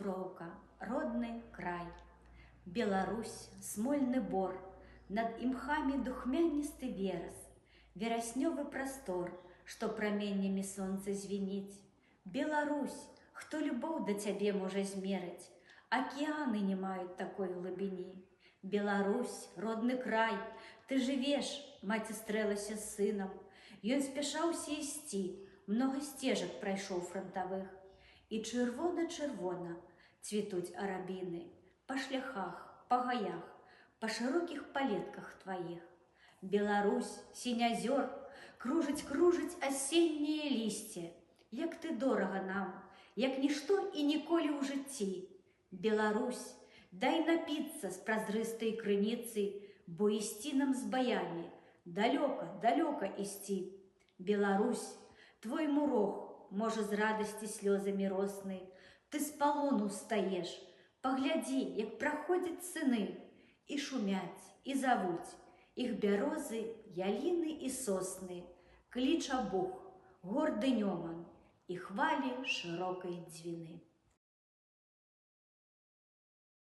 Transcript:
Дніпровка, родный край. Беларусь, смольный бор, над имхами духмянистый верас, вераснёвый простор, что променями солнца звенить. Беларусь, хто любоў да цябе можа змерыць, океаны не маюць такой глыбіні. Беларусь, родны край, ты жывеш, маці стрэлася з сынам, ён спяшаўся ісці, много сцежак прайшоў фронтавых, і чырвона-чырвона цвітуць арабіны па шляхах, па гаях, па шырокіх палетках тваіх. Беларусь, сінязёр, кружыць асеннее лісце, як ты дорага нам, як нішто і ніколі ў жыцці. Беларусь, дай напіцца з празрыстай крыніцы, бо ісці нам з баямі, далёка ісці. Беларусь, твой мурог, можа з радасці слёзамі роснай, ты з палону стаеш, паглядзі, як праходзяць сыны, і шумяць, і завуць, іх бярозы, яліны і сосны, кліча Бог, горды Нёман, і хвалі шырокай дзвіны.